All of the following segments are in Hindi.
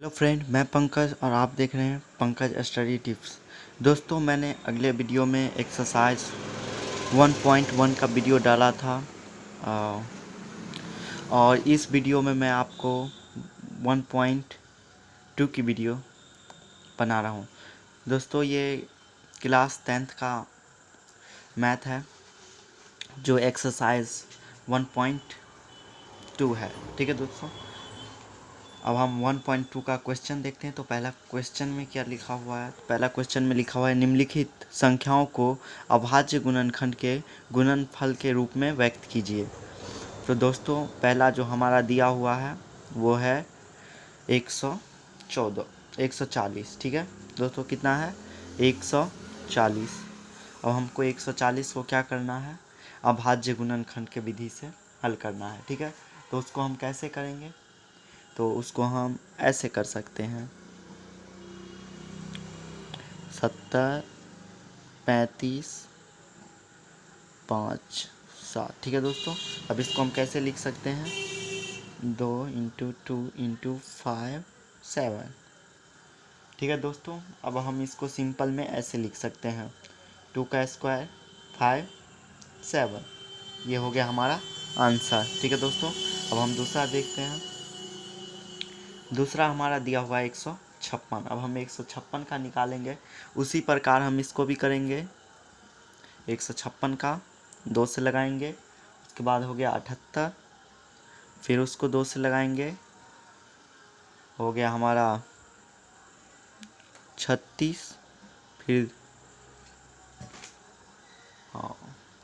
हेलो फ्रेंड, मैं पंकज और आप देख रहे हैं पंकज स्टडी टिप्स। दोस्तों, मैंने अगले वीडियो में एक्सरसाइज 1.1 का वीडियो डाला था और इस वीडियो में मैं आपको 1.2 की वीडियो बना रहा हूँ। दोस्तों, ये क्लास 10th का मैथ है जो एक्सरसाइज 1.2 है। ठीक है दोस्तों, अब हम 1.2 का क्वेश्चन देखते हैं। तो पहला क्वेश्चन में क्या लिखा हुआ है? तो पहला क्वेश्चन में लिखा हुआ है, निम्नलिखित संख्याओं को अभाज्य गुणनखंड के गुणनफल के रूप में व्यक्त कीजिए। तो दोस्तों, पहला जो हमारा दिया हुआ है वो है 140। ठीक है दोस्तों, कितना है? 140। अब हमको 140 को क्या करना है? अभाज्य गुणनखंड के विधि से हल करना है। ठीक है, तो उसको हम कैसे करेंगे? तो उसको हम ऐसे कर सकते हैं, 70, 35, 5, 7। ठीक है दोस्तों, अब इसको हम कैसे लिख सकते हैं? 2 × 2 × 5, 7। ठीक है दोस्तों, अब हम इसको सिंपल में ऐसे लिख सकते हैं, 2 का स्क्वायर 5, 7। ये हो गया हमारा आंसर। ठीक है दोस्तों, अब हम दूसरा देखते हैं। दूसरा हमारा दिया हुआ है 156। अब हम 156 का निकालेंगे, उसी प्रकार हम इसको भी करेंगे। 156 का 2 से लगाएंगे, उसके बाद हो गया 78, फिर उसको 2 से लगाएंगे, हो गया हमारा 36, फिर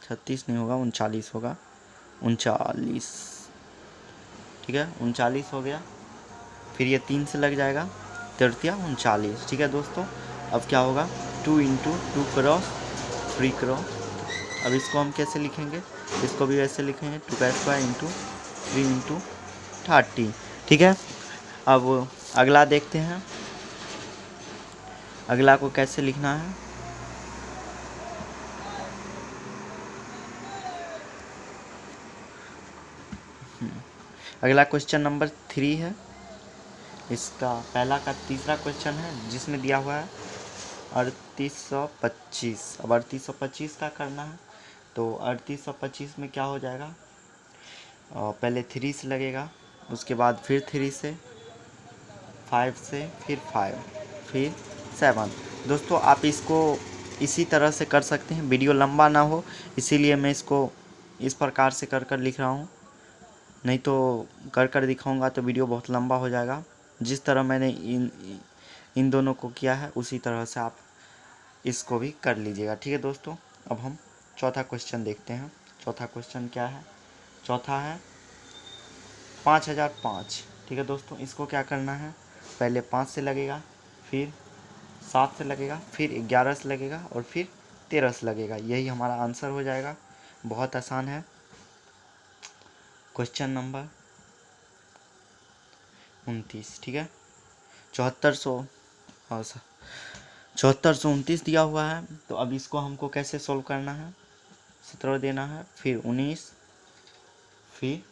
36 नहीं होगा, 39 होगा, 39। ठीक है, 39 हो गया, फिर ये 3 से लग जाएगा, 39। ठीक है दोस्तों, अब क्या होगा? 2 × 2 क्रॉस 3 क्रॉस। अब इसको हम कैसे लिखेंगे? इसको भी ऐसे लिखेंगे, 2 का स्क्वायर × 3 × 30। ठीक है, अब अगला देखते हैं, अगला को कैसे लिखना है। अगला क्वेश्चन नंबर 3 है। इसका पहला का तीसरा क्वेश्चन है जिसमें दिया हुआ है 3825। अब 3825 का करना है, तो 3825 में क्या हो जाएगा? पहले 3 से लगेगा, उसके बाद फिर 3 से, 5 से, फिर 5, फिर 7। दोस्तों, आप इसको इसी तरह से कर सकते हैं, वीडियो लंबा ना हो इसीलिए मैं इसको इस प्रकार से कर कर लिख रहा हूँ, नहीं तो कर कर दिखाऊंगा तो वीडियो बहुत लंबा हो जाएगा। जिस तरह मैंने इन दोनों को किया है उसी तरह से आप इसको भी कर लीजिएगा। ठीक है दोस्तों, अब हम चौथा क्वेश्चन देखते हैं। चौथा क्वेश्चन क्या है? चौथा है 5005। ठीक है दोस्तों, इसको क्या करना है? पहले 5 से लगेगा, फिर 7 से लगेगा, फिर 11 से लगेगा और फिर 13 से लगेगा। यही हमारा आंसर हो जाएगा। बहुत आसान है। Question number 29। ठीक है, 7429 दिया हुआ है। तो अब इसको हमको कैसे सोल्व करना है? 17 देना है, फिर 19, फिर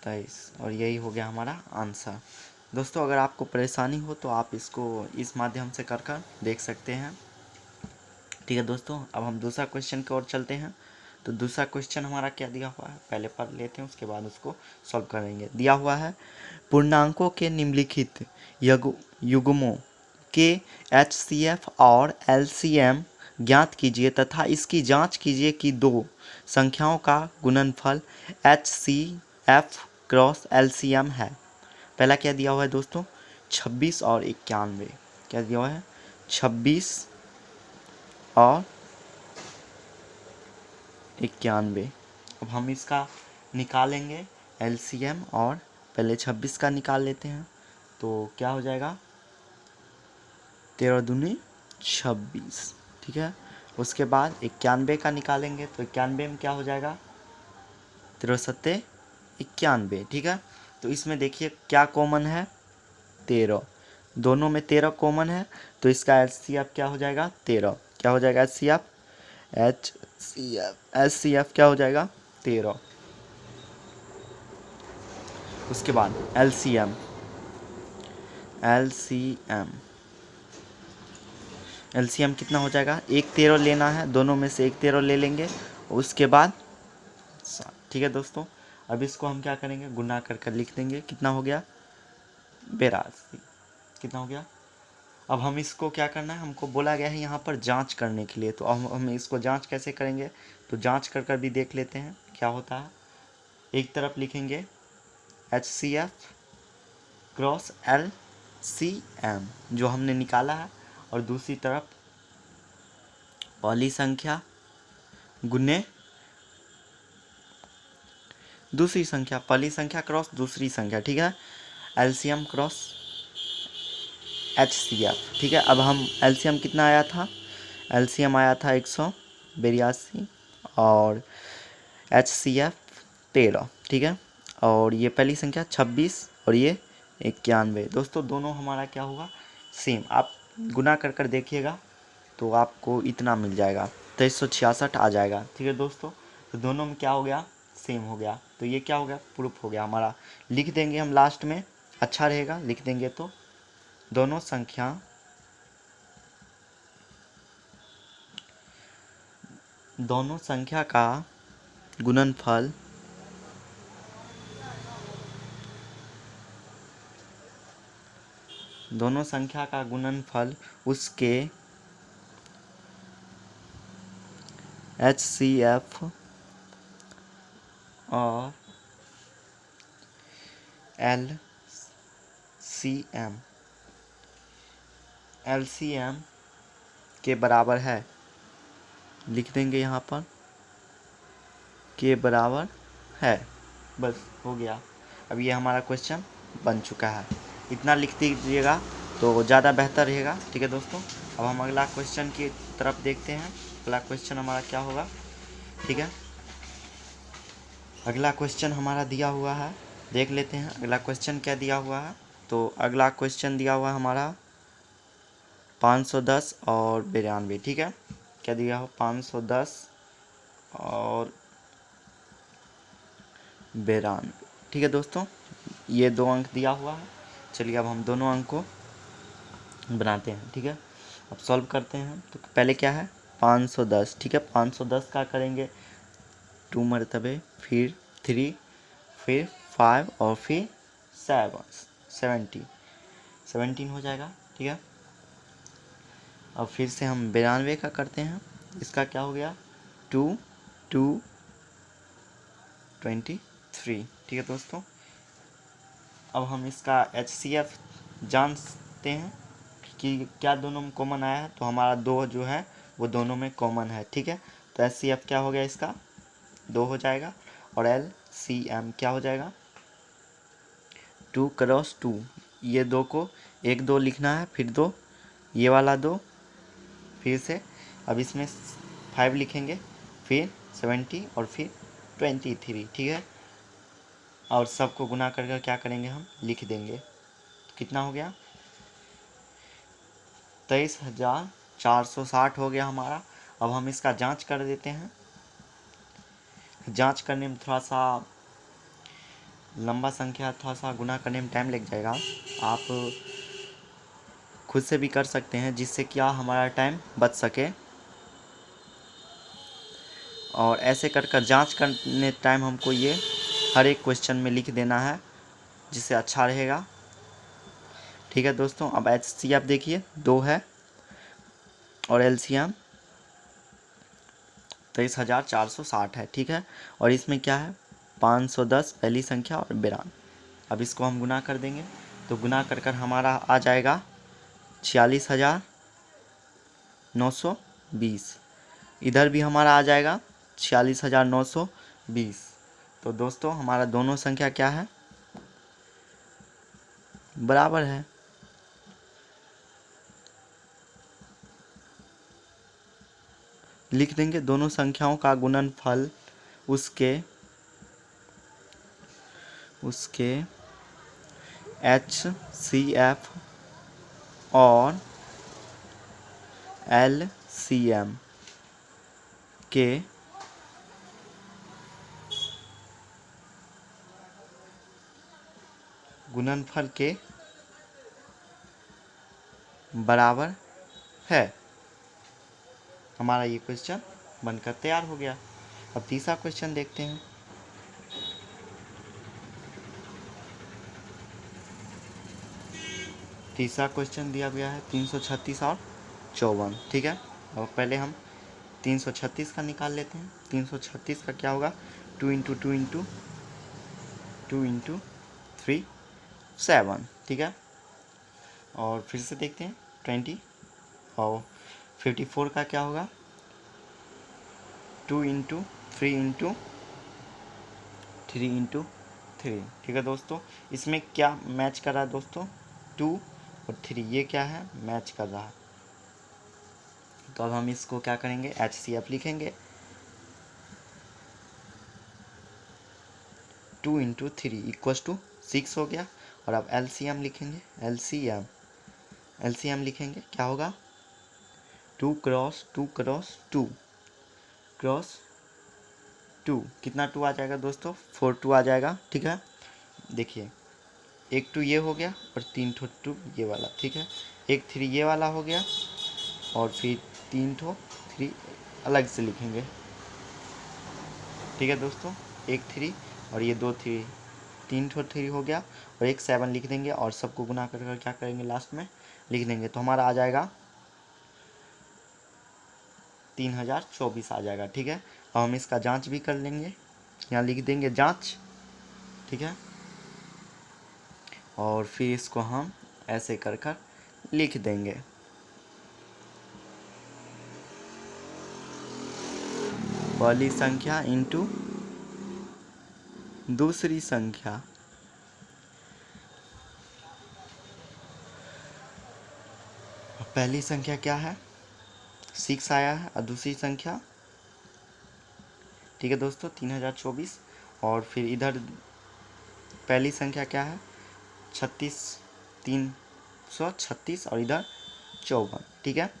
23, और यही हो गया हमारा आंसर। दोस्तों, अगर आपको परेशानी हो तो आप इसको इस माध्यम से कर कर देख सकते हैं। ठीक है दोस्तों, अब हम दूसरा क्वेश्चन की ओर चलते हैं। तो दूसरा क्वेश्चन हमारा क्या दिया हुआ है, पहले पढ़ लेते हैं, उसके बाद उसको सॉल्व करेंगे। दिया हुआ है, पूर्णांकों के निम्नलिखित युग्मों के HCF और LCM ज्ञात कीजिए तथा इसकी जांच कीजिए कि दो संख्याओं का गुणनफल HCF क्रॉस LCM है। पहला क्या दिया हुआ है दोस्तों? 26 और 91। क्या दिया हुआ है? 26 और 91। अब हम इसका निकालेंगे LCM, और पहले 26 का निकाल लेते हैं। तो क्या हो जाएगा? 13 दूनी 26। ठीक है, उसके बाद 91 का निकालेंगे, तो 91 में क्या हो जाएगा? 13 सत्ते 91। ठीक है, तो इसमें देखिए क्या कॉमन है? 13। दोनों में 13 कॉमन है, तो इसका HCF क्या हो जाएगा? 13। क्या हो जाएगा HCF क्या हो जाएगा? 13। उसके बाद LCM LCM कितना हो जाएगा, 1/13 लेना है, दोनों में से 1/13 ले लेंगे, उसके बाद 7। ठीक है दोस्तों, अब इसको हम क्या करेंगे, गुना कर लिख देंगे, कितना हो गया 82। कितना हो गया। अब हम इसको क्या करना है, हमको बोला गया है यहाँ पर जांच करने के लिए, तो अब हम इसको जांच कैसे करेंगे, तो जांच कर भी देख लेते हैं क्या होता है। एक तरफ लिखेंगे HCF क्रॉस LCM जो हमने निकाला है, और दूसरी तरफ पहली संख्या गुने दूसरी संख्या, पहली संख्या क्रॉस दूसरी संख्या। ठीक है, LCM क्रॉस HCF। ठीक है, अब हम LCM कितना आया था, LCM आया था 182 और HCF 13। ठीक है, और ये पहली संख्या 26 और ये 91। दोस्तों दोनों हमारा क्या होगा, सेम। आप गुना कर देखिएगा तो आपको इतना मिल जाएगा, 2366 आ जाएगा। ठीक है दोस्तों, तो दोनों में क्या हो गया, सेम हो गया, तो ये क्या हो गया, प्रूफ हो गया हमारा। लिख देंगे हम लास्ट में, अच्छा रहेगा लिख देंगे, तो दोनों संख्या का गुणनफल उसके HCF और LCM के बराबर है, लिख देंगे यहाँ पर के बराबर है, बस हो गया। अब ये हमारा क्वेश्चन बन चुका है, इतना लिख दीजिएगा तो ज़्यादा बेहतर रहेगा। ठीक है दोस्तों, अब हम अगला क्वेश्चन की तरफ देखते हैं, अगला क्वेश्चन हमारा क्या होगा। ठीक है, अगला क्वेश्चन हमारा दिया हुआ है, देख लेते हैं अगला क्वेश्चन क्या दिया हुआ है। तो अगला क्वेश्चन दिया हुआ है हमारा 510 और 92। ठीक है, क्या दिया हो, 510 और 92। ठीक है दोस्तों, ये दो अंक दिया हुआ है। चलिए अब हम दोनों अंक को बनाते हैं। ठीक है, अब सॉल्व करते हैं। तो पहले क्या है 510। ठीक है, 510 का करेंगे 2 मरतबे, फिर 3, फिर 5 और फिर 17 हो जाएगा। ठीक है, अब फिर से हम 92 का करते हैं, इसका क्या हो गया 2 2 23। ठीक है दोस्तों, अब हम इसका HCF जानते हैं कि क्या दोनों में कॉमन आया है, तो हमारा 2 जो है वो दोनों में कॉमन है। ठीक है, तो HCF क्या हो गया, इसका 2 हो जाएगा, और LCM क्या हो जाएगा 2 क्रॉस 2। ये 2 को 1 2 लिखना है, फिर 2, ये वाला 2, फिर से अब इसमें 5 लिखेंगे, फिर 70 और फिर 23। ठीक है, और सबको गुना करके क्या करेंगे, हम लिख देंगे, तो कितना हो गया 23,460 हो गया हमारा। अब हम इसका जांच कर देते हैं। जांच करने में थोड़ा सा लंबा संख्या, थोड़ा सा गुना करने में टाइम लग जाएगा, आप खुद से भी कर सकते हैं, जिससे क्या हमारा टाइम बच सके। और ऐसे कर जांच करने टाइम हमको ये हर एक क्वेश्चन में लिख देना है, जिससे अच्छा रहेगा। ठीक है दोस्तों, अब HCF देखिए 2 है और LCM 23,460 है। ठीक है, और इसमें क्या है 510 पहली संख्या और 92। अब इसको हम गुना कर देंगे, तो गुना कर हमारा आ जाएगा 46,920। इधर भी हमारा आ जाएगा 46,920। तो दोस्तों हमारा दोनों संख्या क्या है, बराबर है। लिख देंगे दोनों संख्याओं का गुणनफल उसके HCF और LCM के गुणनफल के बराबर है। हमारा ये क्वेश्चन बनकर तैयार हो गया। अब तीसरा क्वेश्चन देखते हैं। तीसरा क्वेश्चन दिया गया है 336 और 54, ठीक है। और पहले हम 336 का निकाल लेते हैं। 336 का क्या होगा, 2 इंटू 2 इंटू 2 इंटू 3 7, ठीक है। और फिर से देखते हैं 20। और 54 का क्या होगा, 2 इंटू 3 इंटू 3 इंटू 3, ठीक है दोस्तों। इसमें क्या मैच कर रहा है दोस्तों, 2 और 3, ये क्या है, मैच कर रहा है। तो अब हम इसको क्या करेंगे, HCF लिखेंगे। 2 इंटू 3 इक्वल्स टू 6 हो गया। और अब LCM लिखेंगे। LCM लिखेंगे, क्या होगा, 2 क्रॉस 2 क्रॉस 2 क्रॉस 2, कितना 2 आ जाएगा दोस्तों, 4 2 आ जाएगा, ठीक है। देखिए एक 2 ये हो गया और 3 ठो 2 ये वाला, ठीक है। एक 3 ये वाला हो गया और फिर 3 ठो 3 अलग से लिखेंगे, ठीक है दोस्तों। एक 3 और ये 2 3, 3 ठो 3 हो गया और एक 7 लिख देंगे और सबको गुना कर क्या करेंगे, लास्ट में लिख देंगे। तो हमारा आ जाएगा 3024 आ जाएगा, ठीक है। अब हम इसका जांच भी कर लेंगे, यहाँ लिख देंगे जांच, ठीक है। और फिर इसको हम ऐसे कर कर लिख देंगे। पहली संख्या इंटू दूसरी संख्या, पहली संख्या क्या है, 6 आया है और दूसरी संख्या, ठीक है दोस्तों, 3024। और फिर इधर पहली संख्या क्या है, 36, 336 और इधर 54, ठीक है।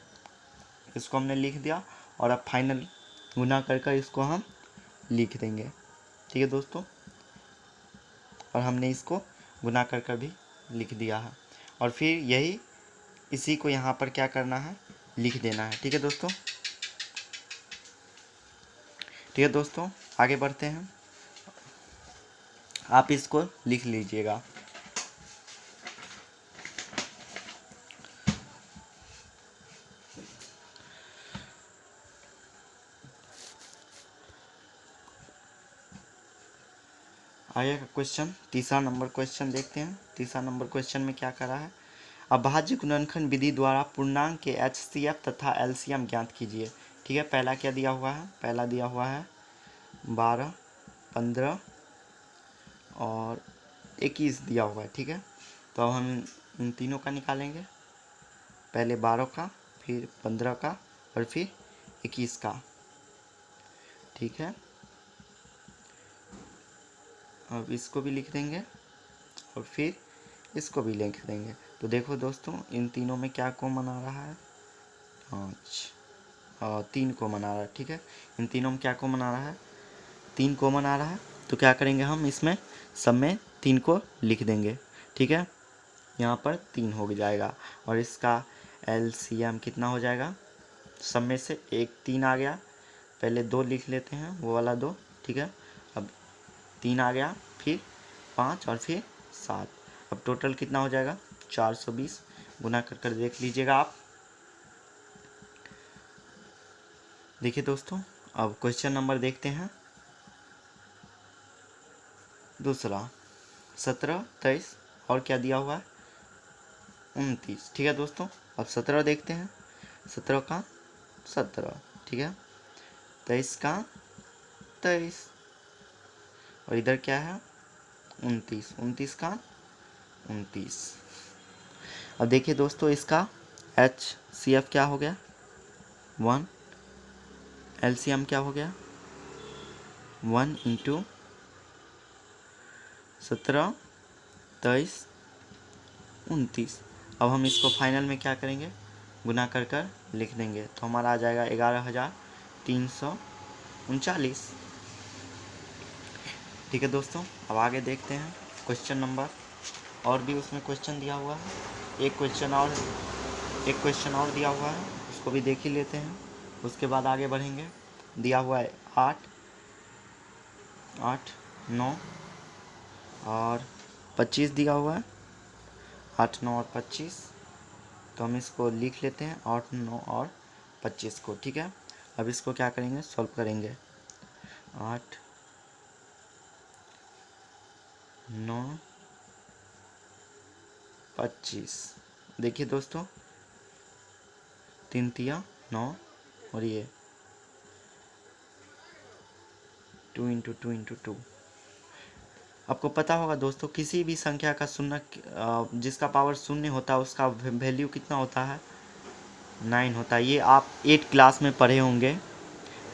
इसको हमने लिख दिया और अब फाइनल गुना कर इसको हम लिख देंगे, ठीक है दोस्तों। और हमने इसको गुना कर भी लिख दिया है। और फिर यही इसी को यहाँ पर क्या करना है, लिख देना है, ठीक है दोस्तों। ठीक है दोस्तों, आगे बढ़ते हैं। आप इसको लिख लीजिएगा। आगे का क्वेश्चन, तीसरा नंबर क्वेश्चन देखते हैं। तीसरा नंबर क्वेश्चन में क्या करा है, अभाज्य गुणनखंड विधि द्वारा पूर्णांक के HCF तथा LCM ज्ञात कीजिए, ठीक है। पहला क्या दिया हुआ है, पहला दिया हुआ है 12, 15 और 21 दिया हुआ है, ठीक है। तो अब हम इन तीनों का निकालेंगे, पहले 12 का, फिर 15 का और फिर 21 का, ठीक है। अब इसको भी लिख देंगे और फिर इसको भी लिख देंगे। तो देखो दोस्तों, इन तीनों में क्या कॉमन आ रहा है, 3 कॉमन आ रहा है, ठीक है। इन तीनों में क्या कॉमन आ रहा है, 3 कॉमन आ रहा है। तो क्या करेंगे हम, इसमें सब में 3 को लिख देंगे, ठीक है। यहाँ पर 3 हो जाएगा और इसका LCM कितना हो जाएगा, सब में से एक 3 आ गया, पहले 2 लिख लेते हैं, वो वाला 2, ठीक है। अब 3 आ गया, फिर 5 और फिर 7, अब टोटल कितना हो जाएगा, 420। गुना कर देख लीजिएगा आप। देखिए दोस्तों, अब क्वेश्चन नंबर देखते हैं दूसरा, 17, 23 और क्या दिया हुआ है, 29, ठीक है दोस्तों। अब 17 देखते हैं, 17 का 17, ठीक है। 23 का 23 और इधर क्या है, 29, 29 का 29। अब देखिए दोस्तों, इसका HCF क्या हो गया 1, LCM क्या हो गया 1 इंटू 17, 23, 29। अब हम इसको फाइनल में क्या करेंगे, गुना कर लिख देंगे। तो हमारा आ जाएगा 11,339, ठीक है दोस्तों। अब आगे देखते हैं क्वेश्चन नंबर, और भी उसमें क्वेश्चन दिया हुआ है, एक क्वेश्चन और एक क्वेश्चन और दिया हुआ है, उसको भी देख ही लेते हैं, उसके बाद आगे बढ़ेंगे। दिया हुआ है 8, 9 और 25 दिया हुआ है, 8, 9 और 25। तो हम इसको लिख लेते हैं 8, 9 और 25 को, ठीक है। अब इसको क्या करेंगे, सॉल्व करेंगे। 8, 9, 25। देखिए दोस्तों, 3 तिया 9 और ये 2 इंटू 2 इंटू 2। आपको पता होगा दोस्तों, किसी भी संख्या का शून्य, जिसका पावर शून्य होता है उसका वैल्यू कितना होता है, 9 होता है। ये आप 8 क्लास में पढ़े होंगे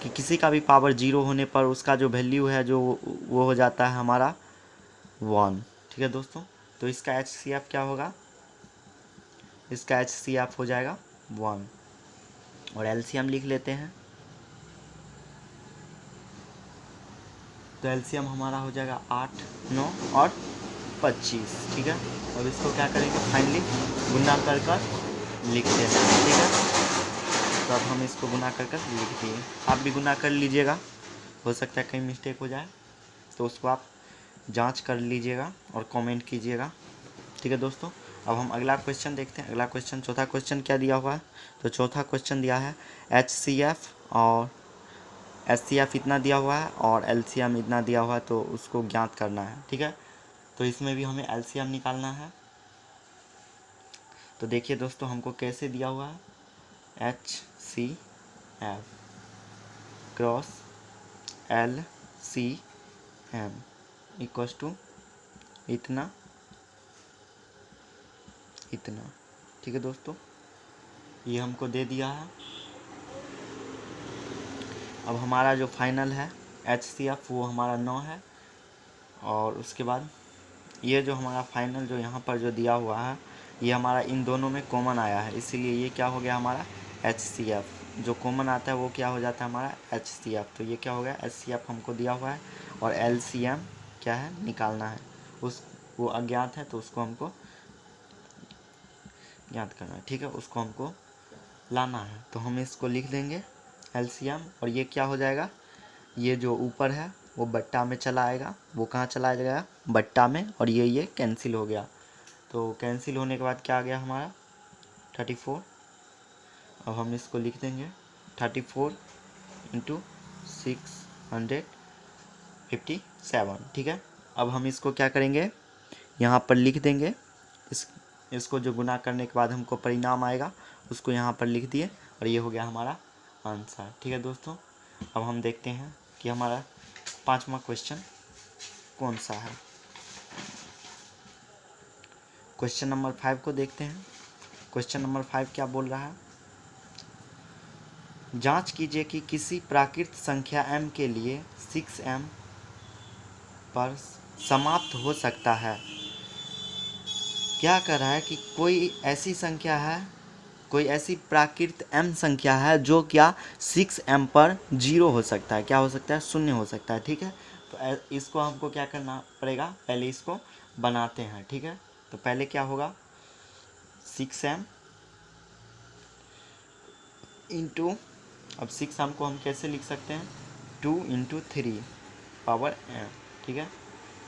कि किसी का भी पावर 0 होने पर उसका जो वैल्यू है जो वो हो जाता है हमारा 1, ठीक है दोस्तों। तो इसका HCF क्या होगा, इसका HCF हो जाएगा 1। और LCM लिख लेते हैं, तो LCM हमारा हो जाएगा 8, 9 और 25, ठीक है। अब इसको क्या करेंगे, फाइनली गुना कर लिख देना है, ठीक है। तो अब हम इसको गुना कर लिख दिए, आप भी गुना कर लीजिएगा, हो सकता है कहीं मिस्टेक हो जाए, तो उसको आप जांच कर लीजिएगा और कमेंट कीजिएगा, ठीक है दोस्तों। अब हम अगला क्वेश्चन देखते हैं। अगला क्वेश्चन, चौथा क्वेश्चन क्या दिया हुआ है, तो चौथा क्वेश्चन दिया है HCF और HCF इतना दिया हुआ है और LCM इतना दिया हुआ है, तो उसको ज्ञात करना है, ठीक है। तो इसमें भी हमें LCM निकालना है। तो देखिए दोस्तों, हमको कैसे दिया हुआ है, HCF cross LCM equals to इतना, ठीक है दोस्तों, ये हमको दे दिया है। अब हमारा जो फाइनल है HCF वो हमारा 9 है, और उसके बाद ये जो हमारा फाइनल जो यहाँ पर जो दिया हुआ है, ये हमारा इन दोनों में कॉमन आया है, इसीलिए ये क्या हो गया हमारा HCF। जो कॉमन आता है वो क्या हो जाता है हमारा HCF। तो ये क्या हो गया, HCF हमको दिया हुआ है, और LCM क्या है, निकालना है। वो अज्ञात है तो उसको हमको ज्ञात करना है, ठीक है, उसको हमको लाना है। तो हम इसको लिख देंगे LCM, और ये क्या हो जाएगा, ये जो ऊपर है वो बट्टा में चला आएगा, वो कहाँ चला जाएगा, बट्टा में, और ये कैंसिल हो गया। तो कैंसिल होने के बाद क्या आ गया हमारा 34। अब हम इसको लिख देंगे 34 इंटू 657, ठीक है। अब हम इसको क्या करेंगे, यहाँ पर लिख देंगे, इसको जो गुना करने के बाद हमको परिणाम आएगा उसको यहाँ पर लिख दिए, और ये हो गया हमारा आंसर, ठीक है दोस्तों। अब हम देखते हैं कि हमारा 5वां क्वेश्चन कौन सा है। क्वेश्चन नंबर 5 को देखते हैं। क्वेश्चन नंबर 5 क्या बोल रहा है, जांच कीजिए कि किसी प्राकृत संख्या m के लिए 6m पर समाप्त हो सकता है। क्या कह रहा है कि कोई ऐसी संख्या है, कोई ऐसी प्राकृत m संख्या है जो क्या 6m पर 0 हो सकता है, क्या हो सकता है, शून्य हो सकता है, ठीक है। तो इसको हमको क्या करना पड़ेगा, पहले इसको बनाते हैं, ठीक है। तो पहले क्या होगा, 6m इंटू, अब 6m को हम कैसे लिख सकते हैं, 2 इंटू 3 पावर m, ठीक है।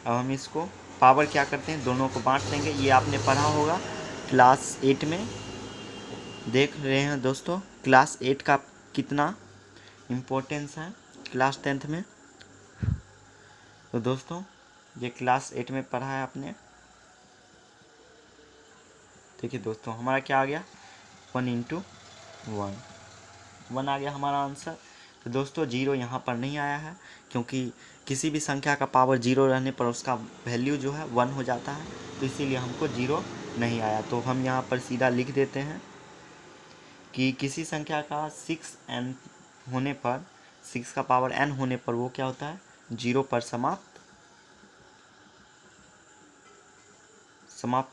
अब हम इसको पावर क्या करते हैं, दोनों को बांट देंगे। ये आपने पढ़ा होगा क्लास 8 में, देख रहे हैं दोस्तों क्लास 8 का कितना इम्पोर्टेंस है क्लास 10th में। तो दोस्तों ये क्लास 8 में पढ़ा है आपने। देखिए दोस्तों, हमारा क्या आ गया, 1 इंटू 1 आ गया हमारा आंसर। तो दोस्तों 0 यहाँ पर नहीं आया है, क्योंकि किसी भी संख्या का पावर 0 रहने पर उसका वैल्यू जो है 1 हो जाता है, तो इसीलिए हमको 0 नहीं आया। तो हम यहाँ पर सीधा लिख देते हैं कि किसी संख्या का 6n होने पर, 6 का पावर n होने पर वो क्या होता है, 0 पर समाप्त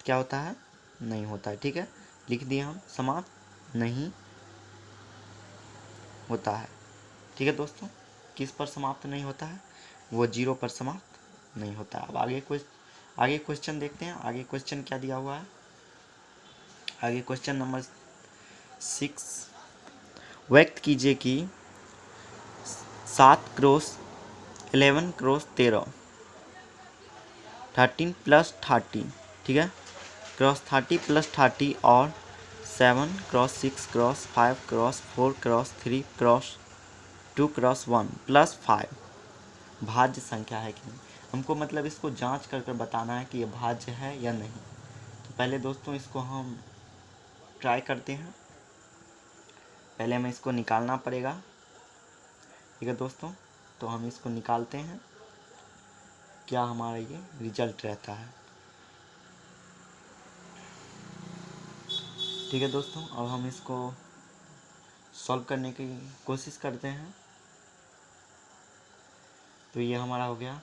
क्या होता है, नहीं होता है, ठीक है। लिख दिए हम, समाप्त नहीं होता है, ठीक है दोस्तों। किस पर समाप्त नहीं होता है, वो 0 पर समाप्त नहीं होता है। अब आगे क्वेश्चन देखते हैं। आगे क्वेश्चन क्या दिया हुआ है, आगे क्वेश्चन नंबर 6 व्यक्त कीजिए कि 7 क्रॉस 11 क्रॉस 13 13 प्लस 30, ठीक है, क्रॉस 30 प्लस 30 और 7 cross 6 cross 5 cross 4 cross 3 cross 2 cross 1 plus 5 भाज्य संख्या है कि नहीं। हमको मतलब इसको जांच कर कर बताना है कि ये भाज्य है या नहीं। तो पहले दोस्तों इसको हम ट्राई करते हैं। पहले हमें इसको निकालना पड़ेगा, ठीक है दोस्तों। तो हम इसको निकालते हैं, क्या हमारा ये रिजल्ट रहता है, ठीक है दोस्तों। अब हम इसको सॉल्व करने की कोशिश करते हैं। तो ये हमारा हो गया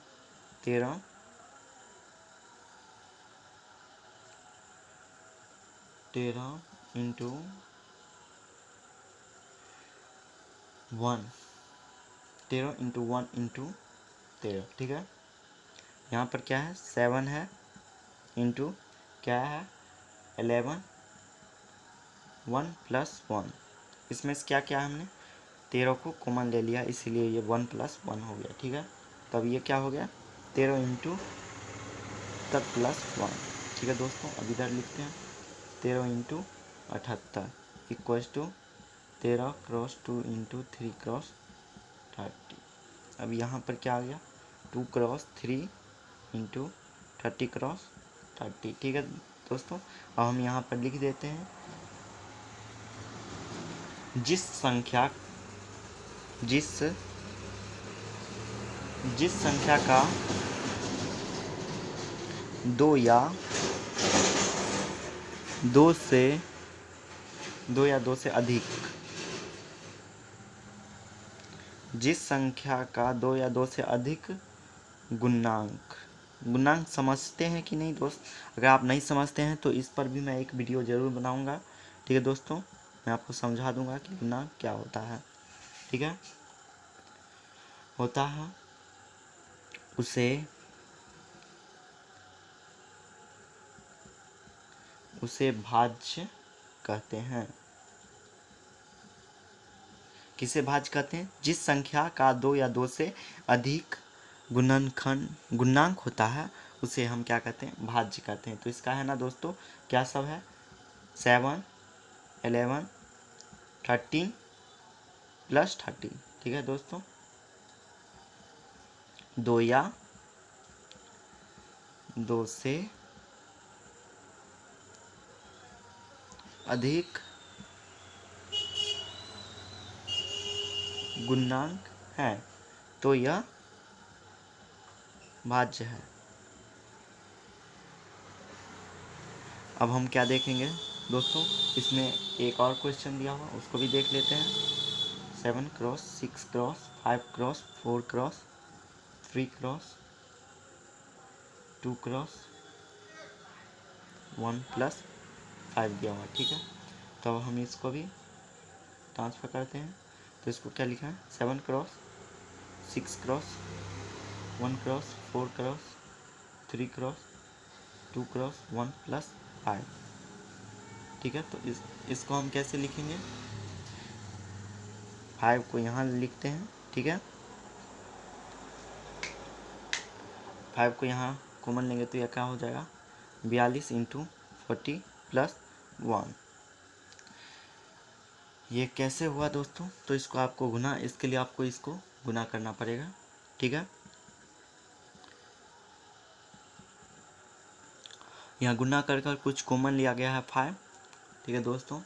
13 इंटू 1, 13 इंटू 1 इंटू 13, ठीक है। यहाँ पर क्या है 7 है इंटू क्या है 11 1 प्लस 1। इसमें से क्या क्या है, हमने 13 को कॉमन ले लिया, इसीलिए ये 1 प्लस 1 हो गया, ठीक है। तब ये क्या हो गया 13 इंटू तक प्लस 1, ठीक है दोस्तों। अब इधर लिखते हैं 13 into 78 equals to 13 cross 2 into 3 cross 30। अब यहाँ पर क्या आ गया 2 क्रॉस 3 इंटू 30 क्रॉस 30, ठीक है दोस्तों। अब हम यहाँ पर लिख देते हैं जिस संख्या का 2 या 2 से अधिक, जिस संख्या का 2 या 2 से अधिक गुणांक समझते हैं कि नहीं दोस्त। अगर आप नहीं समझते हैं तो इस पर भी मैं एक वीडियो ज़रूर बनाऊंगा, ठीक है दोस्तों। मैं आपको समझा दूंगा कि गुणांक क्या होता है, ठीक है। होता है उसे भाज्य कहते हैं। किसे भाज्य कहते हैं, जिस संख्या का 2 या 2 से अधिक गुणांक होता है उसे हम क्या कहते हैं, भाज्य कहते हैं। तो इसका है ना दोस्तों क्या सब है 7 11 13 प्लस 30, ठीक है दोस्तों। 2 या 2 से अधिक गुणांक है तो यह भाज्य है। अब हम क्या देखेंगे दोस्तों, इसमें एक और क्वेश्चन दिया हुआ उसको भी देख लेते हैं। 7 cross 6 cross 5 cross 4 cross 3 cross 2 cross 1 plus 5 दिया हुआ, ठीक है। तो अब हम इसको भी ट्रांसफ़र करते हैं। तो इसको क्या लिखा है 7 cross 6 cross 1 cross 4 cross 3 cross 2 cross 1 plus 5, ठीक है। तो इसको हम कैसे लिखेंगे, 5 को यहाँ लिखते हैं, ठीक है। 5 को यहाँ कॉमन लेंगे तो यह क्या हो जाएगा 42 इंटू 40 प्लस 1। ये कैसे हुआ दोस्तों, तो इसको आपको इसके लिए आपको इसको गुना करना पड़ेगा, ठीक है। यहाँ गुना कर कर कुछ कॉमन लिया गया है 5, ठीक है दोस्तों।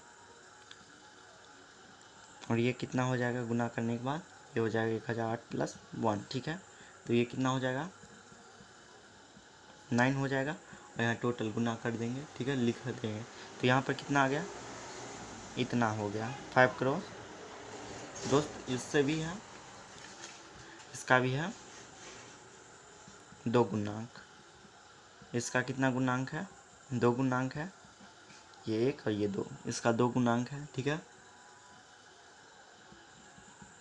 और ये कितना हो जाएगा गुना करने के बाद, ये हो जाएगा 1008 प्लस 1, ठीक है। तो ये कितना हो जाएगा 9 हो जाएगा। और यहाँ टोटल गुना कर देंगे, ठीक है, लिख देंगे। तो यहाँ पर कितना आ गया, इतना हो गया 5 क्रॉस दोस्त। इससे भी है, इसका भी है 2 गुणांक। इसका कितना गुणांक है 2 गुणांक है, ये 1 और ये 2, इसका 2 गुणांक है, ठीक है।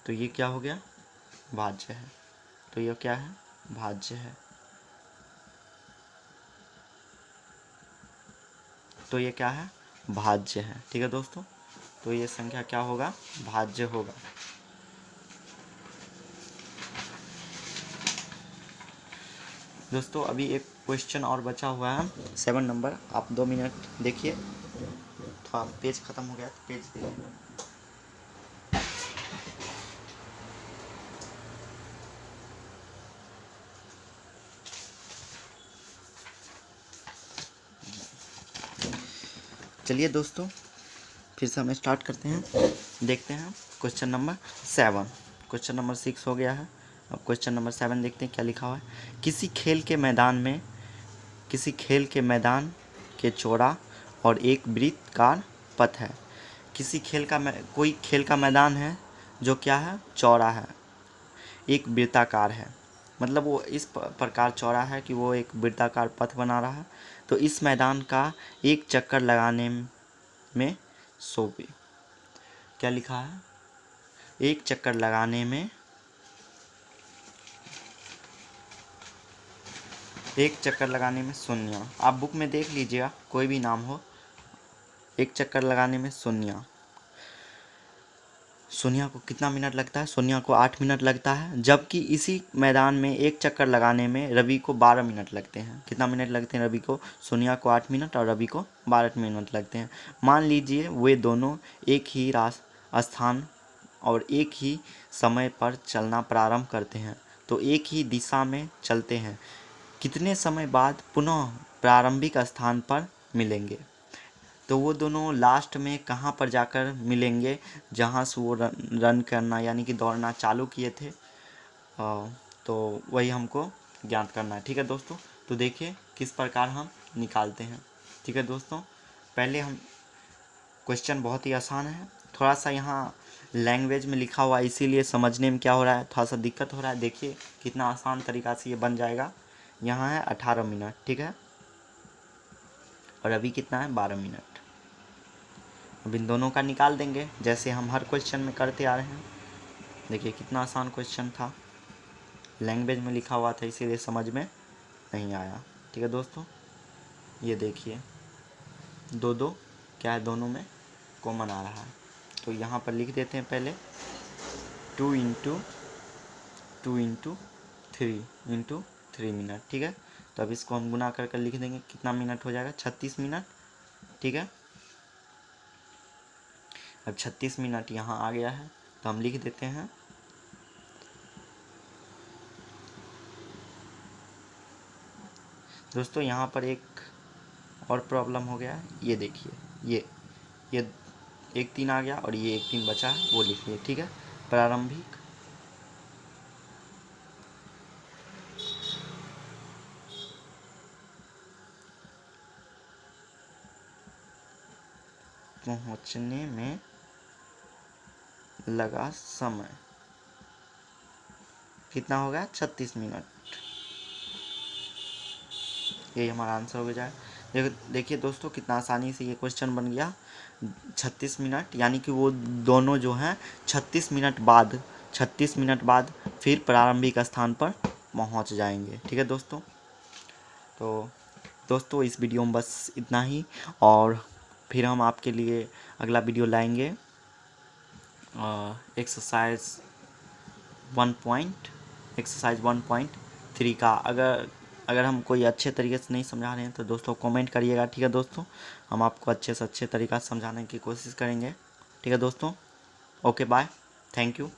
तो ये क्या हो गया भाज्य है। तो ये क्या है भाज्य है। तो ये क्या है भाज्य है, ठीक है दोस्तों। तो ये संख्या क्या होगा, भाज्य होगा। दोस्तों अभी एक क्वेश्चन और बचा हुआ है 7 नंबर, आप 2 मिनट देखिए। थोड़ा पेज ख़त्म हो गया तो पेज देखिए। चलिए दोस्तों फिर से हम स्टार्ट करते हैं, देखते हैं क्वेश्चन नंबर 7। क्वेश्चन नंबर 6 हो गया है, अब क्वेश्चन नंबर 7 देखते हैं क्या लिखा हुआ है। किसी खेल के मैदान के चौड़ा और एक वृत्ताकार पथ है। कोई खेल का मैदान है जो क्या है, चौड़ा है, एक वृत्ताकार है, मतलब वो इस प्रकार चौड़ा है कि वो एक वृत्ताकार पथ बना रहा है। तो इस मैदान का एक चक्कर लगाने में सोवे, क्या लिखा है, एक चक्कर लगाने में शून्य। आप बुक में देख लीजिएगा, कोई भी नाम हो, एक चक्कर लगाने में शून्य को कितना मिनट लगता है, शून्य को 8 मिनट लगता है, जबकि इसी मैदान में एक चक्कर लगाने में रवि को 12 मिनट लगते हैं। कितना मिनट लगते हैं रवि को, शून्य को 8 मिनट और रवि को 12 मिनट लगते हैं। मान लीजिए वे दोनों एक ही स्थान और एक ही समय पर चलना प्रारंभ करते हैं, तो एक ही दिशा में चलते हैं, कितने समय बाद पुनः प्रारंभिक स्थान पर मिलेंगे। तो वो दोनों लास्ट में कहाँ पर जाकर मिलेंगे, जहाँ से वो रन करना यानी कि दौड़ना चालू किए थे। तो वही हमको ज्ञात करना है। ठीक है दोस्तों, तो देखिए किस प्रकार हम निकालते हैं। ठीक है दोस्तों, पहले हम क्वेश्चन बहुत ही आसान है, थोड़ा सा यहाँ लैंग्वेज में लिखा हुआ है इसीलिए समझने में क्या हो रहा है, थोड़ा सा दिक्कत हो रहा है। देखिए कितना आसान तरीक़ा से ये बन जाएगा। यहाँ है 18 मिनट, ठीक है, और अभी कितना है 12 मिनट। अब इन दोनों का निकाल देंगे जैसे हम हर क्वेश्चन में करते आ रहे हैं। देखिए कितना आसान क्वेश्चन था, लैंग्वेज में लिखा हुआ था इसीलिए समझ में नहीं आया। ठीक है दोस्तों, ये देखिए 2 क्या है, दोनों में कॉमन आ रहा है, तो यहाँ पर लिख देते हैं पहले 2 इंटू 3 मिनट। ठीक है, तो अब इसको हम गुना कर लिख देंगे, कितना मिनट हो जाएगा, 36 मिनट। ठीक है, अब 36 मिनट यहाँ आ गया है, तो हम लिख देते हैं दोस्तों यहाँ पर एक और प्रॉब्लम हो गया है। ये देखिए ये 1 3 आ गया और ये 1 3 बचा है, वो लिखिए। ठीक है, प्रारंभिक पहुँचने में लगा समय कितना होगा, 36 मिनट। यही हमारा आंसर हो जाए। देखिए दोस्तों कितना आसानी से ये क्वेश्चन बन गया। 36 मिनट यानी कि वो दोनों जो हैं 36 मिनट बाद फिर प्रारंभिक स्थान पर पहुंच जाएंगे। ठीक है दोस्तों, तो दोस्तों इस वीडियो में बस इतना ही, और फिर हम आपके लिए अगला वीडियो लाएंगे एक्सरसाइज 1.3 का। अगर हम कोई अच्छे तरीके से नहीं समझा रहे हैं तो दोस्तों कमेंट करिएगा। ठीक है दोस्तों, हम आपको अच्छे से अच्छे तरीक़ा से समझाने की कोशिश करेंगे। ठीक है दोस्तों, ओके बाय, थैंक यू।